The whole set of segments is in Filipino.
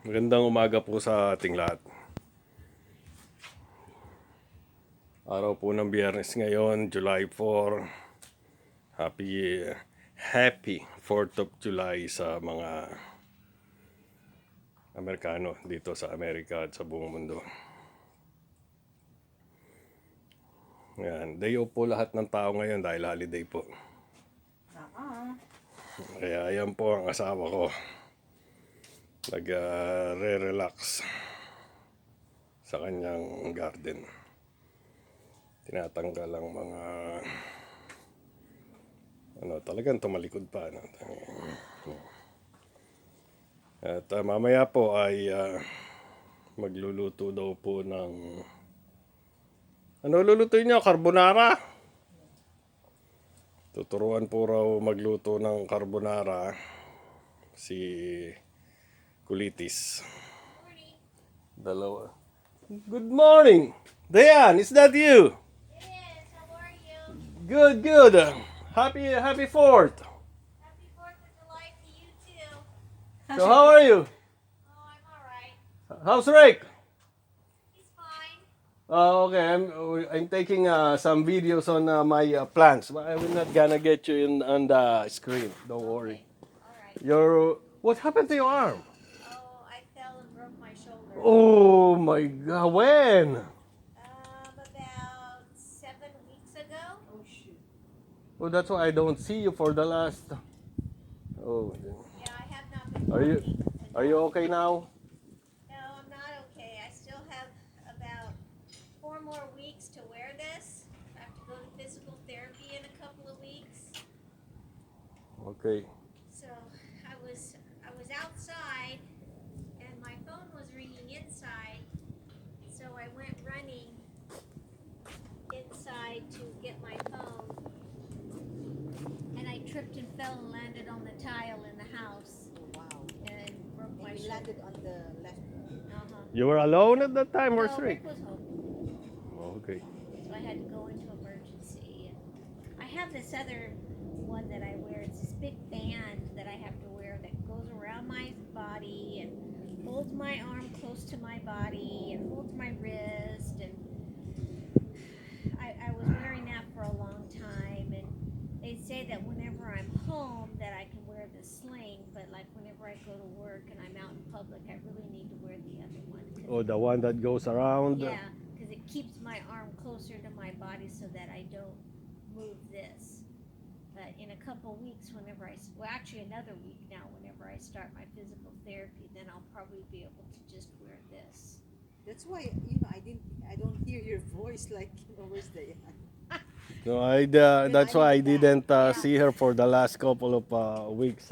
Magandang umaga po sa ating lahat. Araw po ng Biyernes ngayon, July 4. Happy 4th of July sa mga Amerikano dito sa Amerika at sa buong mundo. Yan, day off po lahat ng tao ngayon dahil holiday po. Kaya yan po ang asawa ko. Nag-re-relax sa kanyang garden. Tinatanggal ang mga talagang tumalikod pa. At mamaya po ay magluluto daw po ng lulutuin niyo? Carbonara. Tuturuan po raw magluto ng carbonara si Kulitis. Dalawa. Good morning! Dayan, is that you? Yes, how are you? Good, good. Happy 4th. Happy 4th of July to you too. So how are you? Oh, I'm alright. How's Rick? He's fine. Okay, I'm taking some videos on my plants, but I will not gonna get you on the screen. Don't worry. Alright. What happened to your arm? Oh, I fell and broke my shoulder. Oh my God! When? About 7 weeks ago. Oh, shoot. Oh, that's why I don't see you for the last. Oh, Yeah, I have not been are you walking. are you okay now? No, I'm not okay. I still have about 4 more weeks to wear this. I have to go to physical therapy in a couple of weeks. Okay. So I was outside and my phone was ringing inside. So I went running inside to get my phone. And I tripped and fell and landed on the tile in the house. Wow. And broke my And you shoulder. landed on the left. Uh-huh. You were alone at that time, or No, Rick? Rick was home. Okay. So I had to go into emergency. And I have this other one that I wear. It's this big band that I have to wear that goes around my body and holds my arm close to my body and holds my wrist. And I was wearing that for a long time. And they say that whenever I'm home that I can wear the sling, but like whenever I go to work and I'm out in public, I really need to wear the other one. Oh, the one that goes around. Yeah, because it keeps my arm closer to my body so that I don't move this. But in a couple weeks, actually another week now, whenever I start my physical therapy, then I'll probably be able to just wear this. That's why I don't hear your voice like where's Diane? No, that's why I didn't Yeah. see her for the last couple of weeks,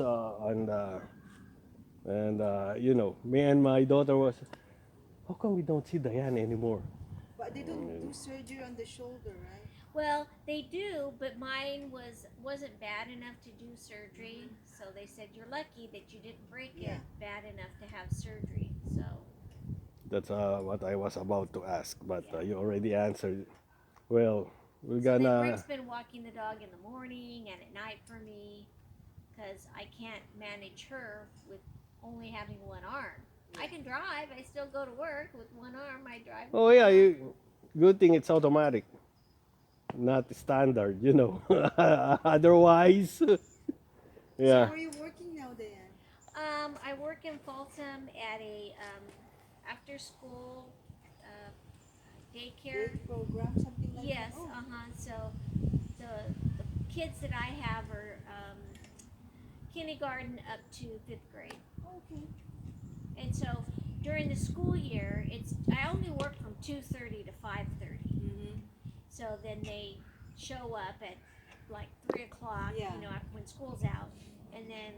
me and my daughter was. How come we don't see Diane anymore? But they don't do surgery on the shoulder, right? Well, they do, but mine wasn't bad enough to do surgery. So they said you're lucky that you didn't break it Yeah. bad enough to have surgery. So That's what I was about to ask, but you already answered. Well, we're So then gonna. Rick's been walking the dog in the morning and at night for me because I can't manage her with only having one arm. I can drive. I still go to work with one arm. I drive. Oh yeah, good thing it's automatic, not standard. Otherwise, yeah. So where are you working now, Diane? I work in Folsom at a after school daycare. Day program, something like Yes. that? Oh. So the kids that I have are kindergarten up to 5th grade. Okay. And so during the school year, I only work from 2:30 to 5:30. Mm-hmm. So then they show up at like 3 o'clock, Yeah. when school's out, and then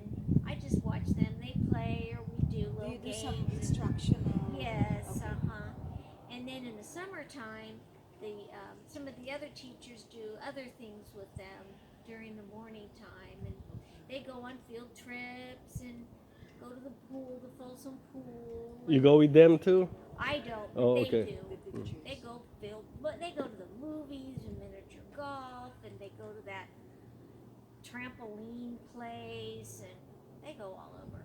I just watch them. They play or we do Do little you do games. some instructional? Yes, Okay. And then in the summertime, some of the other teachers do other things with them during the morning time, and they go on field trips and go to the pool, the Folsom pool. You go with them too? I don't, but Oh, they okay. do. The teachers. They go to the movies and miniature golf, and they go to that trampoline place, and they go all over.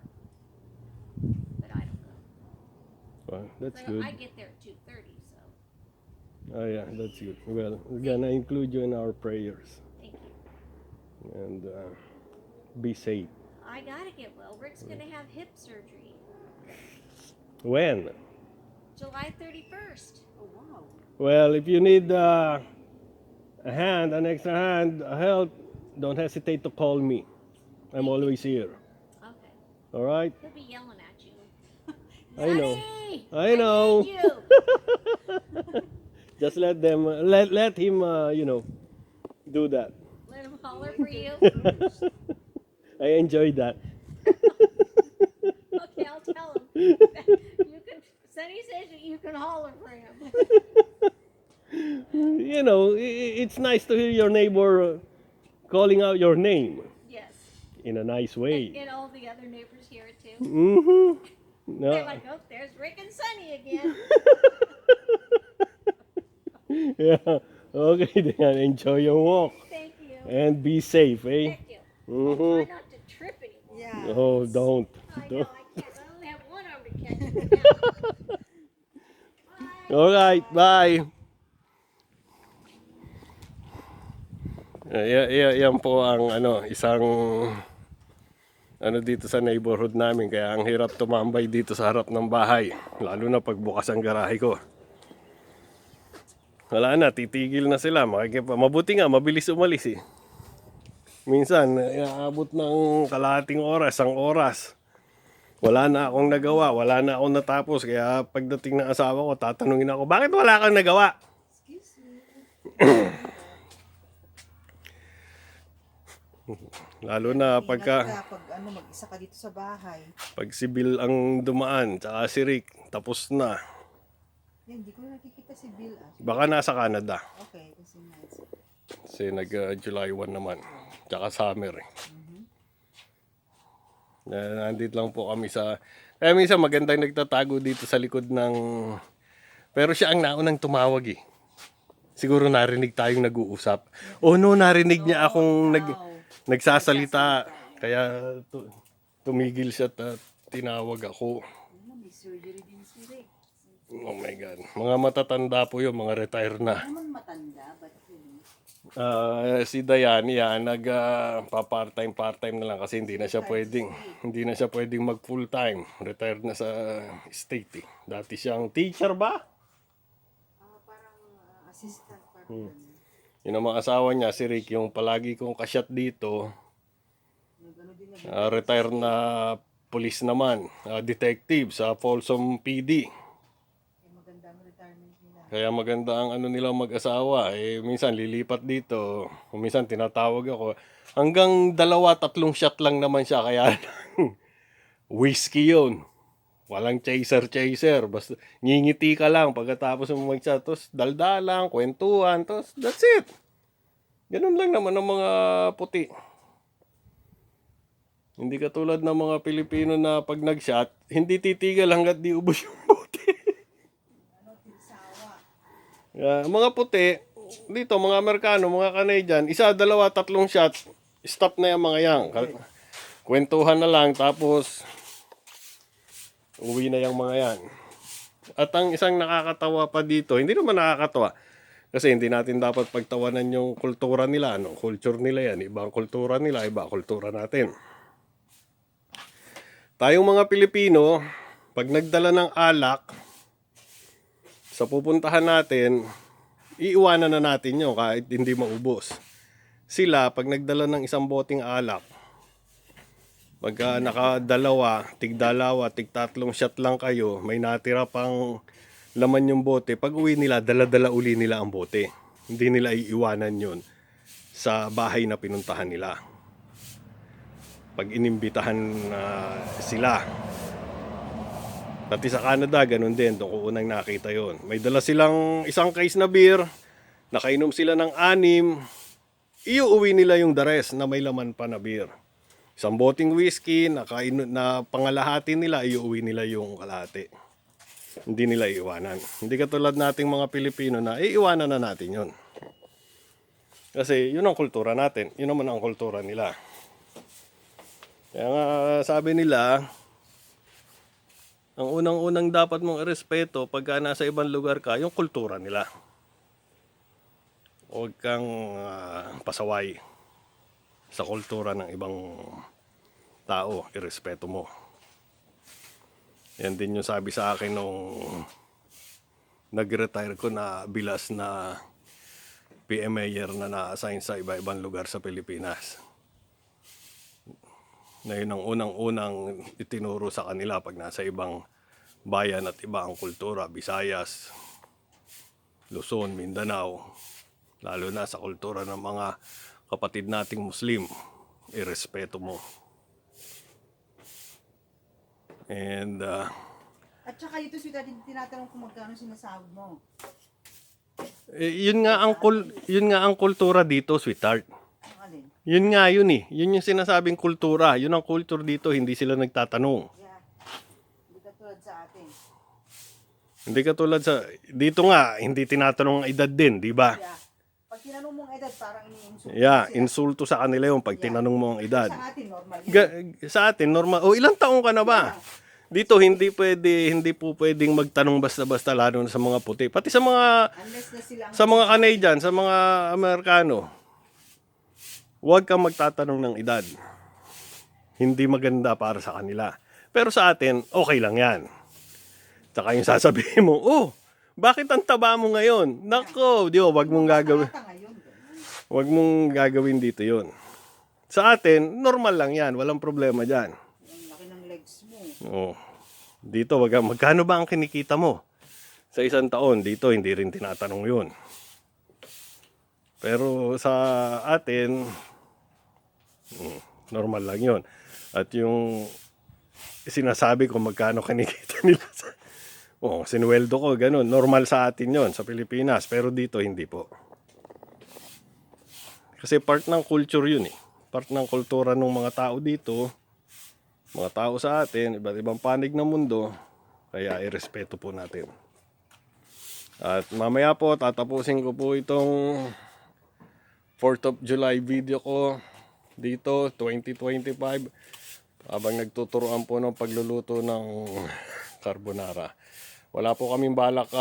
But I don't go. That's So good. I get there at 2:30. So Oh yeah, that's good. Well, we're gonna include you in our prayers, thank you. and be safe. I gotta get well. Rick's gonna have hip surgery When? July 31st. Oh wow. Well, if you need a hand, an extra hand, help, don't hesitate to call me. I'm always here. Okay. All right? He'll be yelling at you. I know. Sonny, I know. need you. Just let them, let him, do that. Let him holler for you. I enjoy that. Okay, I'll tell him. You can. Sonny says that you can holler for him. It's nice to hear your neighbor calling out your name Yes. in a nice way. And all the other neighbors hear it too. Mm-hmm. They're No. like, oh, there's Rick and Sonny again. Yeah. Okay, then enjoy your walk Thank you. and be safe, eh? Thank you. Mm-hmm. Try not to trip anymore. Yeah. Oh, don't. I know, Don't. I can't. I only have one arm to catch it now. Bye. All right, bye. Yan po ang isang dito sa neighborhood namin, kaya ang hirap tumambay dito sa harap ng bahay, lalo na pag bukas ang garahe ko. Wala na, titigil na sila, mabuti nga, mabilis umalis eh. Minsan, aabot ng kalahating oras, isang oras. Wala na akong nagawa, wala na akong natapos, kaya pagdating ng asawa ko, tatanungin ako, bakit wala kang nagawa? Excuse me. Lalo na Ingat pagka ka pag mag-isa ka dito sa bahay. pag si Bill ang dumaan, tsaka si Rick, tapos na. Yan, hindi ko nakikita si Bill. Baka nasa Canada. Okay, kasi nice. Kasi July 1 naman. Tsaka summer eh. Nandito lang po kami sa... Kaya minsan magandang nagtatago dito sa likod ng... Pero siya ang naunang tumawag eh. Siguro narinig tayong nag-uusap. Oh no, narinig niya akong nagsasalita. Kaya tumigil siya at tinawag ako. May surgery din si Rick. Oh my God. Mga matatanda po yun, mga retire na. Naman matanda, but really. Si Dayani part-time na lang kasi hindi na siya pwedeng mag full-time. Retired na sa state eh. Dati siyang teacher ba? Parang assistant. Parang Yun ang mga asawa niya, si Rick, yung palagi kong kasyat dito. Retired na police naman, detective sa Folsom PD. magandang retirement nila. Kaya maganda ang nilang mag-asawa. Minsan lilipat dito, minsan tinatawag ako. Hanggang 2-3 shot lang naman siya, kaya whiskey yun. Walang chaser. Basta ngingiti ka lang pagkatapos mo mag-shot. Tapos daldalang, kwentuhan, tapos that's it. Ganun lang naman ang mga puti. Hindi katulad ng mga Pilipino na pag nag-shot, hindi titigil hanggat di ubos yung bote. Mga puti, dito mga Amerikano, mga Canadian, 1, 2, 3 shot, stop na yung mga yan. Kwentuhan na lang, tapos uwi na yung mga yan. At ang isang nakakatawa pa dito, hindi naman nakakatawa, kasi hindi natin dapat pagtawanan yung kultura nila, culture nila yan, ibang kultura nila, iba kultura natin. Tayong mga Pilipino, pag nagdala ng alak sa pupuntahan natin, iiwanan na natin yun kahit hindi maubos. Sila, pag nagdala ng isang boteng alak, pagka nakadalawa, tig-3 shot lang kayo, may natira pang laman yung bote, pag uwi nila, dala-dala uli nila ang bote. Hindi nila iiwanan yun sa bahay na pinuntahan nila. Pag inimbitahan sila. Pati sa Canada, ganun din. Doon ko unang nakita yon. May dala silang isang case na beer, nakainom sila ng 6, iuwi nila yung the rest na may laman pa na beer. Isang boteng whiskey, na pangalahati nila, iuwi nila yung kalahati. Hindi nila iiwanan. Hindi katulad nating mga Pilipino na iiwanan na natin yon. Kasi yun ang kultura natin. Yun naman ang kultura nila. Kaya nga sabi nila, Ang unang-unang dapat mong irespeto pagka nasa ibang lugar ka, yung kultura nila. Huwag kang pasaway sa kultura ng ibang tao, irespeto mo. Yan din yung sabi sa akin nung nag-retire ko na bilas na PMAyer na na-assign sa iba-ibang lugar sa Pilipinas. Na yun ang unang-unang itinuro sa kanila pag nasa ibang bayan at iba ang kultura, Visayas, Luzon, Mindanao, lalo na sa kultura ng mga kapatid nating Muslim, irespeto mo. And At saka ito, sweetheart, tinatanong kung magkano sinasahod mo. yun nga ang kultura dito, sweetheart. Ang alin? Yun nga yun eh. Yun yung sinasabing kultura. Yun ang culture dito, hindi sila nagtatanong. Yeah. Hindi ka tulad sa atin. Hindi katulad sa dito nga, hindi tinatanong ang edad din, di ba? Yeah. Pag tinanong mong edad, parang iniinsulto Yeah, sila. insulto sa kanila yung pag tinanong mo ang edad. Sa atin, normal yun. Sa atin normal. O ilang taong ka na ba? Dito hindi po pwedeng magtanong basta-basta lalo na sa mga puti. Pati sa mga Unless na sila ang Canadian, sa mga Amerikano. Huwag kang magtatanong ng edad. Hindi maganda para sa kanila. Pero sa atin, okay lang 'yan. Tsaka yung sasabihin mo, "Oh, bakit ang taba mo ngayon?" Nako, di ba, wag mong gagawin. bata ngayon. Huwag mong gagawin dito 'yon. Sa atin, normal lang 'yan, walang problema diyan. Ang laki ng legs mo. Oh. Dito, magkano ba ang kinikita mo? Sa isang taon, dito hindi rin tinatanong 'yun. Pero sa atin, normal lang 'yun. At yung sinasabi ko magkano kinikita nila sinuweldo ko, ganun. Normal sa atin 'yon sa Pilipinas, pero dito hindi po. Kasi part ng culture 'yun eh. Part ng kultura ng mga tao dito, mga tao sa atin, iba't ibang panig ng mundo, kaya irespeto po natin. At mamaya po, tatapusin ko po itong 4th of July video ko dito, 2025, habang nagtuturuan po ng pagluluto ng carbonara. Wala po kaming balak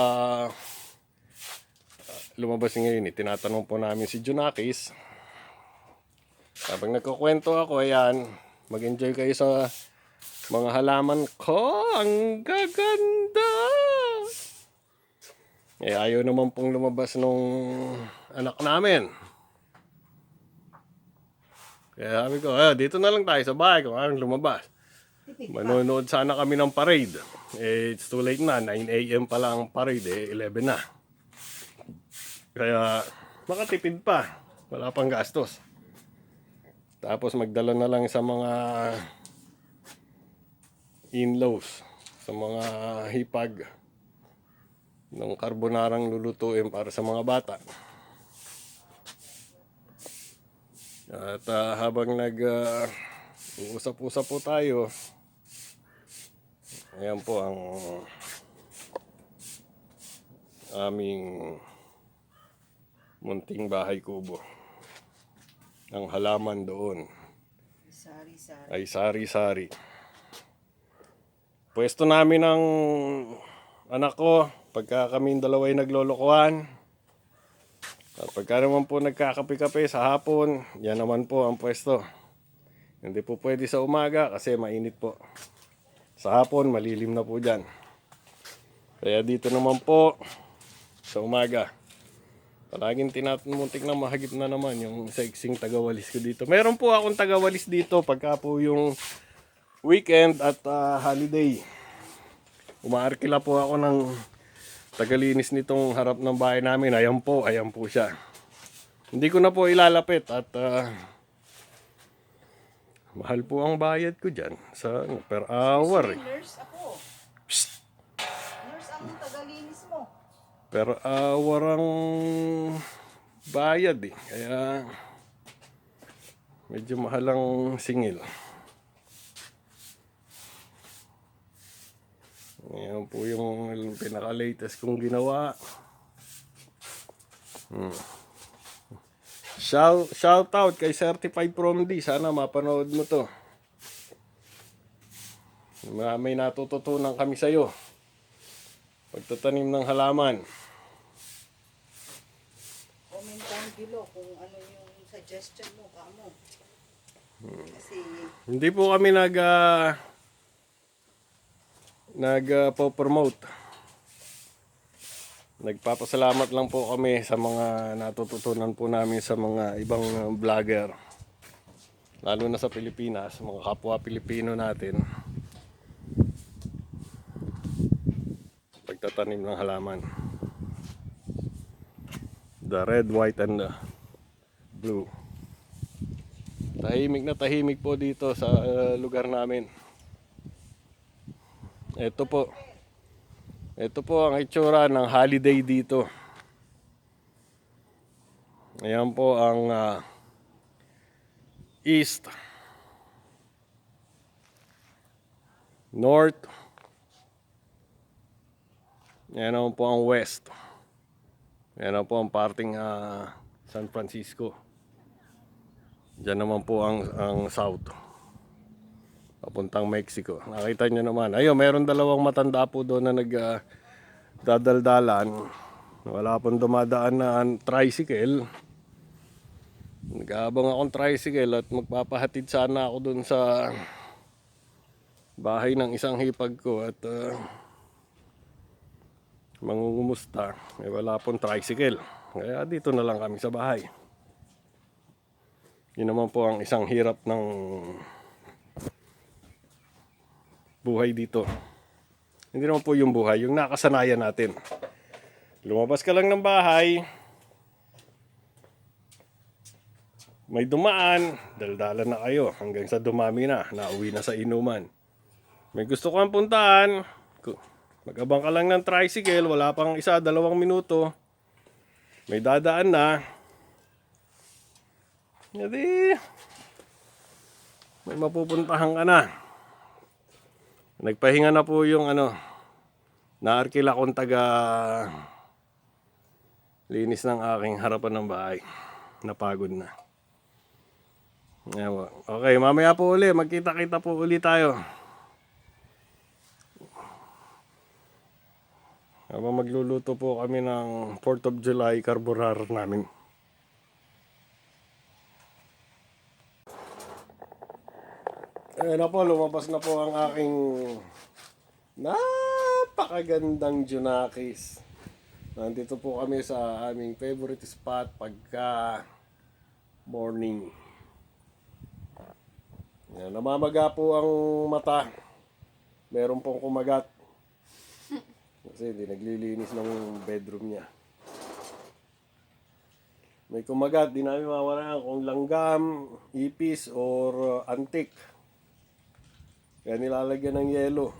lumabas ngayon eh. Tinatanong po namin si Junakis. Habang nagkukwento ako, ayan, mag-enjoy kayo sa mga halaman ko. Ang gaganda! Eh, ayaw naman pong lumabas nung anak namin. Kaya sabi ko, dito na lang tayo sa bahay kung ayaw lumabas. Manonood sana kami ng parade. Eh, it's too late na. 9 a.m. pa lang ang parade. 11 na. Kaya, makatipid pa. Wala pang gastos. Tapos magdala na lang sa mga in-laws, sa mga hipag ng carbonarang lulutuin para sa mga bata. At habang uusap-usap po tayo, ayan po ang aming munting bahay kubo. Ang halaman doon Sari-sari. ay sari-sari. Pwesto namin ng anak ko pagka kaming dalawa ay naglolokohan. At pagka naman po nagkakape-kape sa hapon, yan naman po ang pwesto. Hindi po pwede sa umaga kasi mainit po. Sa hapon, malilim na po dyan. Kaya dito naman po, sa umaga. Palaging tinamuntik na mahagip na naman yung sexing tagawalis ko dito. Meron po akong tagawalis dito pagka po yung weekend at holiday. Umaarkila po ako ng tagalinis nitong harap ng bahay namin. Ayan po siya. Hindi ko na po ilalapit at mahal po ang bayad ko dyan sa per hour. Nurse ako. Nurse ang tagalinis mo. Per hour ang bayad eh. Kaya medyo mahal ang singil. Ayan po yung pinaka-latest kong ginawa. Shout out kay Certified From D. Sana mapanood mo to. May natututunan kami sa iyo. Pagtatanim ng halaman. Comment down below kung ano yung suggestion mo, kamo. Kasi, Hindi po kami nag-promote. Nagpapasalamat lang po kami sa mga natututunan po namin sa mga ibang vlogger. Lalo na sa Pilipinas, mga kapwa Pilipino natin. Pagtatanim ng halaman. The red, white, and the blue. Tahimik na tahimik po dito sa lugar namin. Ito po. Ito po ang itsura ng holiday dito. Ayan po ang east, north, yan naman po ang west. Yan naman po ang parting San Francisco. Diyan naman po ang south. Papuntang Mexico. Nakita nyo naman. Ayun, mayroon dalawang matanda po doon na dadaldalan. Wala pong dumadaan na tricycle. Nag-aabang akong tricycle at magpapahatid sana ako doon sa bahay ng isang hipag ko at mangungumusta. Wala pong tricycle. Kaya dito na lang kami sa bahay. Yun naman po ang isang hirap ng buhay dito. Hindi naman po yung buhay, yung nakasanayan natin. Lumabas ka lang ng bahay, may dumaan, daldalan na kayo hanggang sa dumami na, nauwi na sa inuman. May gusto kang puntahan, mag-abang ka lang ng tricycle, wala pang 1-2 minuto, may dadaan na. Hindi, may mapupuntahan ka na. Nagpahinga na po yung naarkila kong taga linis ng aking harapan ng bahay. Napagod na. Okay, mamaya po uli. Magkita-kita po uli tayo. Habang magluluto po kami ng 4th of July carbonara namin. Ayun na po, lumabas na po ang aking napakagandang Junakis. Nandito po kami sa aming favorite spot pagka morning. Yan, namamaga po ang mata. Meron pong kumagat. Kasi hindi naglilinis ng bedroom niya. May kumagat, di namin mawalaan kung langgam, ipis, or antik. Kaya nilalagyan ng yelo.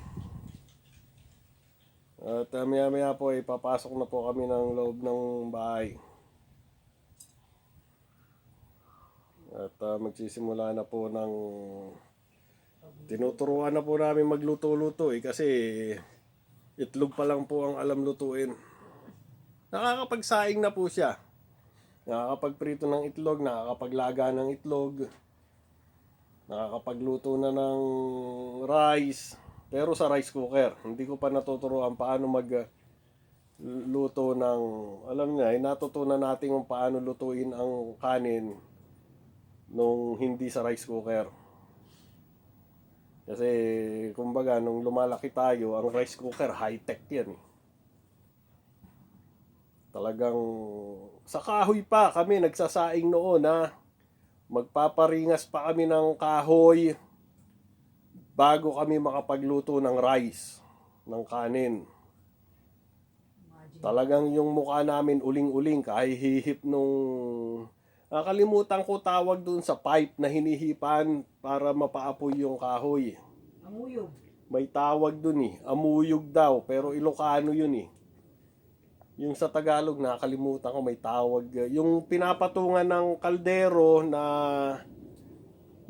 At maya-maya po ipapasok na po kami ng loob ng bahay. At magsisimula na po ng tinuturuan na po namin magluto-luto kasi itlog pa lang po ang alam lutuin. Nakakapagsaing na po siya. Nakakapagprito ng itlog, nakakapaglaga ng itlog. Nakakapagluto na ng rice, pero sa rice cooker. Hindi ko pa natuturuan paano magluto ng, alam niya, natutunan natin kung paano lutuin ang kanin nung hindi sa rice cooker. Kasi, kumbaga, nung lumalaki tayo, ang rice cooker, high-tech yan. Talagang, sa kahoy pa kami nagsasaing noon magpaparingas pa kami ng kahoy bago kami makapagluto ng rice, ng kanin. Talagang yung mukha namin uling-uling kahihihip nung nakalimutan ko tawag dun sa pipe na hinihipan para mapaapoy yung kahoy. amuyog. May tawag dun amuyog daw, pero Ilocano yun Yung sa Tagalog, nakalimutan ko may tawag. Yung pinapatungan ng kaldero na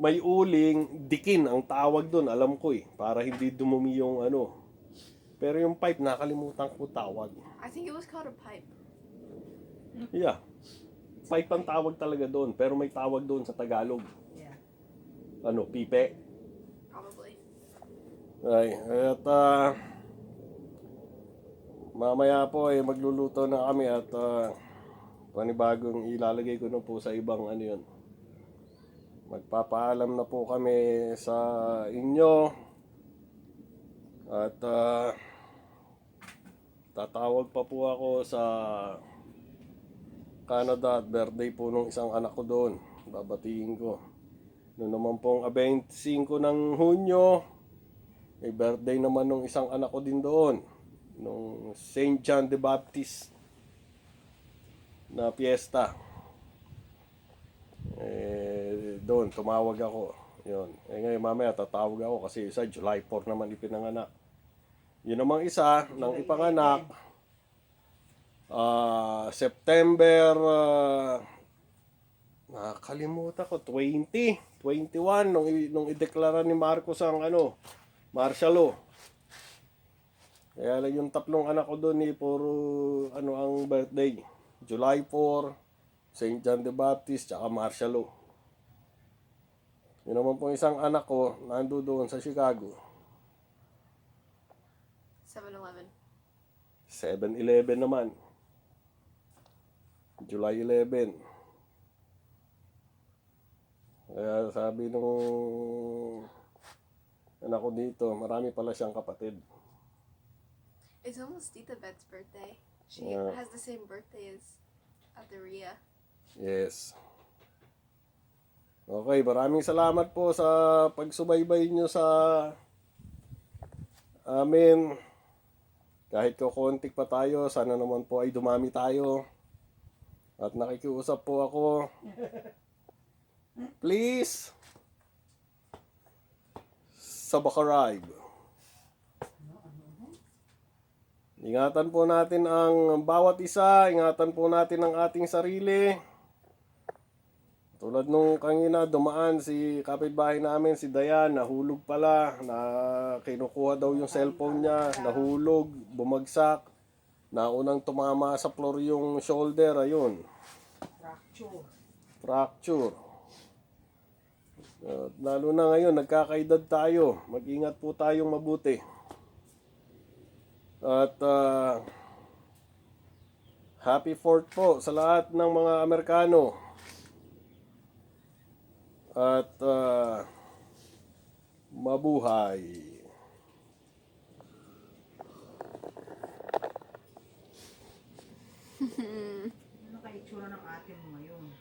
may uling, dikin ang tawag doon, alam ko para hindi dumumi yung Pero yung pipe, nakalimutan ko tawag. I think it was called a pipe. Yeah. Pipe ang tawag talaga doon, pero may tawag doon sa Tagalog. Yeah. Pipe? Probably. Ay, at mamaya po ay magluluto na kami at panibagong ilalagay ko na po sa ibang ano yun. Magpapaalam na po kami sa inyo at tatawag pa po ako sa Canada at birthday po nung isang anak ko doon. Babatiin ko. Noon naman pong 25 ng Hunyo, may birthday naman nung isang anak ko din doon. Nung Saint John the Baptist na piyesta. Doon, tumawag ako. Yun. Ngayon mamaya tatawag ako kasi isa July 4 naman ipinanganak. Yun namang isa nang ipanganak September nakakalimutan ko 21 nung ideklara ni Marcos ang martial law. Kaya lang yung tatlong anak ko doon puro ang birthday. July 4, St. John the Baptist, tsaka martial law. Yun naman pong isang anak ko, nando doon sa Chicago. 7-Eleven. 7-Eleven naman. July 11. Kaya sabi nung anak ko dito, marami pala siyang kapatid. It's almost Tita Bet's birthday. She Yeah. has the same birthday as Ate Rhea. Yes. Okay, maraming salamat po sa pagsubaybay nyo sa amin. Kahit kukuntik pa tayo, sana naman po ay dumami tayo. At nakikiusap po ako. Please, subscribe. Ingatan po natin ang bawat isa, ingatan po natin ang ating sarili. Tulad nung kanina dumaan si kapitbahay namin, si Dayan, nahulog pala, na kinukuha daw yung cellphone niya, nahulog, bumagsak, naunang tumama sa floor yung shoulder, ayun, fracture. Lalo na ngayon, nagkakaedad tayo, mag-ingat po tayong mabuti. At happy 4th po sa lahat ng mga Amerikano. At mabuhay. Ano kaya itsura ng ate mo ngayon?